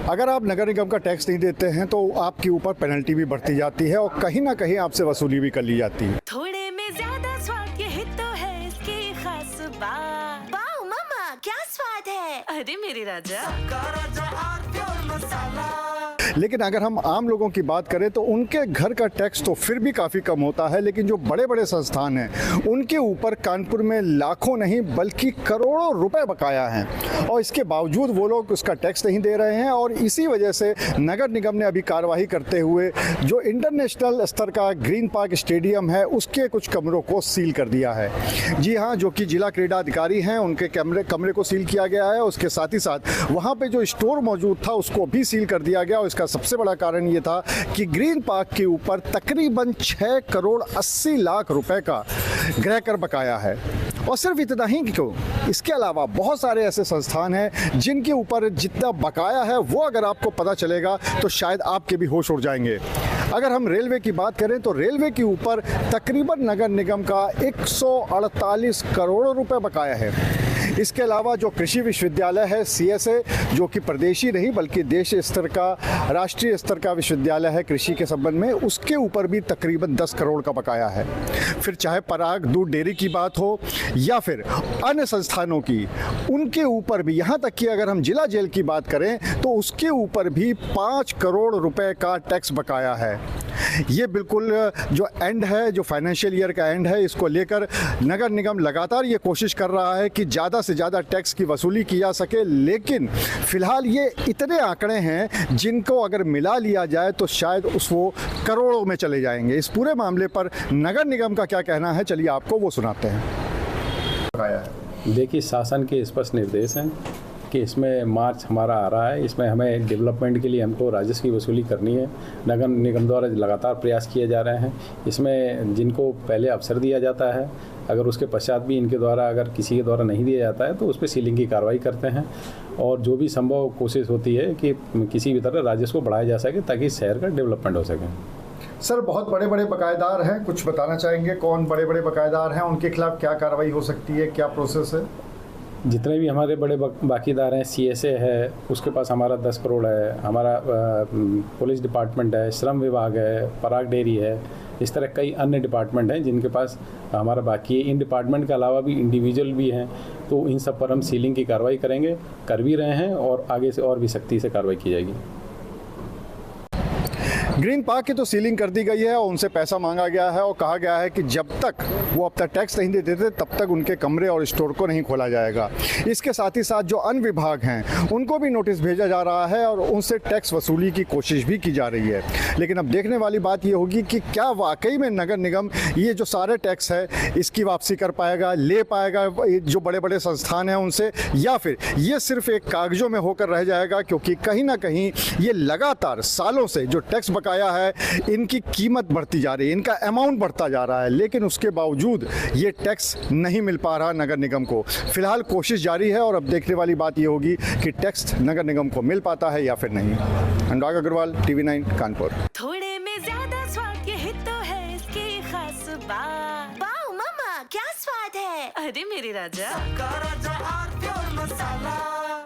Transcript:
अगर आप नगर निगम का टैक्स नहीं देते हैं तो आपके ऊपर पेनल्टी भी बढ़ती जाती है और कहीं ना कहीं आपसे वसूली भी कर ली जाती है। थोड़े में ज्यादा स्वाद, यही तो है इसकी खास बात। वाओ मम्मा, क्या स्वाद है। अरे मेरे राजा, लेकिन अगर हम आम लोगों की बात करें तो उनके घर का टैक्स तो फिर भी काफ़ी कम होता है, लेकिन जो बड़े बड़े संस्थान हैं उनके ऊपर कानपुर में लाखों नहीं बल्कि करोड़ों रुपए बकाया हैं और इसके बावजूद वो लोग उसका टैक्स नहीं दे रहे हैं। और इसी वजह से नगर निगम ने अभी कार्रवाई करते हुए जो इंटरनेशनल स्तर का ग्रीन पार्क स्टेडियम है उसके कुछ कमरों को सील कर दिया है। जी हाँ, जो कि जिला क्रीड़ा अधिकारी हैं उनके कमरे को सील किया गया है। उसके साथ ही साथ वहाँ पर जो स्टोर मौजूद था उसको भी सील कर दिया गया। और इसका सबसे बड़ा कारण ये था कि ग्रीन पार्क के ऊपर तकरीबन 6 करोड़ 80 लाख रुपए का गृह कर बकाया है। और सिर्फ इतना ही क्यों, इसके अलावा बहुत सारे ऐसे संस्थान हैं जिनके ऊपर जितना बकाया है वो अगर आपको पता चलेगा तो शायद आपके भी होश उड़ जाएंगे। अगर हम रेलवे की बात करें तो रेलवे के ऊपर तकरीबन नगर निगम का 148 करोड़ रुपए बकाया है। इसके अलावा जो कृषि विश्वविद्यालय है CSA, जो कि प्रदेशी नहीं बल्कि देश स्तर का, राष्ट्रीय स्तर का विश्वविद्यालय है कृषि के संबंध में, उसके ऊपर भी तकरीबन 10 करोड़ का बकाया है। फिर चाहे पराग दूध डेयरी की बात हो या फिर अन्य संस्थानों की, उनके ऊपर भी, यहाँ तक कि अगर हम जिला जेल की बात करें तो उसके ऊपर भी 5 करोड़ रुपए का टैक्स बकाया है। ये बिल्कुल जो एंड है, जो फाइनेंशियल ईयर का एंड है, इसको लेकर नगर निगम लगातार ये कोशिश कर रहा है कि ज़्यादा से ज़्यादा टैक्स की वसूली की जा सके। लेकिन फ़िलहाल ये इतने आंकड़े हैं जिनको अगर मिला लिया जाए तो शायद वो करोड़ों में चले जाएंगे। इस पूरे मामले पर नगर निगम का क्या कहना है, चलिए आपको वो सुनाते हैं। देखिए, शासन के स्पष्ट निर्देश हैं कि इसमें मार्च हमारा आ रहा है, इसमें हमें डेवलपमेंट के लिए हमको राजस्व की वसूली करनी है। नगर निगम द्वारा लगातार प्रयास किए जा रहे हैं। इसमें जिनको पहले अवसर दिया जाता है, अगर उसके पश्चात भी इनके द्वारा अगर किसी के द्वारा नहीं दिया जाता है तो उस पर सीलिंग की कार्रवाई करते हैं। और जो भी संभव कोशिश होती है कि किसी भी तरह राजस्व को बढ़ाया जा सके ताकि शहर का डेवलपमेंट हो सके। सर, बहुत बड़े बड़े बकायेदार हैं, कुछ बताना चाहेंगे कौन बड़े बड़े बकायेदार हैं, उनके खिलाफ क्या कार्रवाई हो सकती है, क्या प्रोसेस है? जितने भी हमारे बड़े बाकीदार हैं, CSA है, उसके पास हमारा 10 करोड़ है, हमारा पुलिस डिपार्टमेंट है, श्रम विभाग है, पराग डेयरी है, इस तरह कई अन्य डिपार्टमेंट हैं जिनके पास हमारा बाकी है। इन डिपार्टमेंट के अलावा भी इंडिविजुअल भी हैं, तो इन सब पर हम सीलिंग की कार्रवाई करेंगे, कर भी रहे हैं और आगे से और भी सख्ती से कार्रवाई की जाएगी। ग्रीन पार्क की तो सीलिंग कर दी गई है और उनसे पैसा मांगा गया है और कहा गया है कि जब तक वो अपना टैक्स नहीं देते थे तब तक उनके कमरे और स्टोर को नहीं खोला जाएगा। इसके साथ ही साथ जो अन्य विभाग हैं उनको भी नोटिस भेजा जा रहा है और उनसे टैक्स वसूली की कोशिश भी की जा रही है। लेकिन अब देखने वाली बात ये होगी कि क्या वाकई में नगर निगम ये जो सारे टैक्स है इसकी वापसी कर पाएगा, ले पाएगा जो बड़े बड़े संस्थान हैं उनसे, या फिर ये सिर्फ एक कागजों में होकर रह जाएगा। क्योंकि कहीं ना कहीं ये लगातार सालों से जो टैक्स बकाया है इनकी कीमत बढ़ती जा रही है, इनका अमाउंट बढ़ता जा रहा है, लेकिन उसके बावजूद ये टैक्स नहीं मिल पा रहा नगर निगम को। फिलहाल कोशिश जारी है और अब देखने वाली बात ये होगी कि टैक्स नगर निगम को मिल पाता है या फिर नहीं। अनुराग अग्रवाल, TV9 कानपुर। थोड़े में ज्यादा स्वाद, यही तो है इसकी खास बात। वाओ मम्मा, क्या स्वाद है। अरे मेरे राजा, मसाला।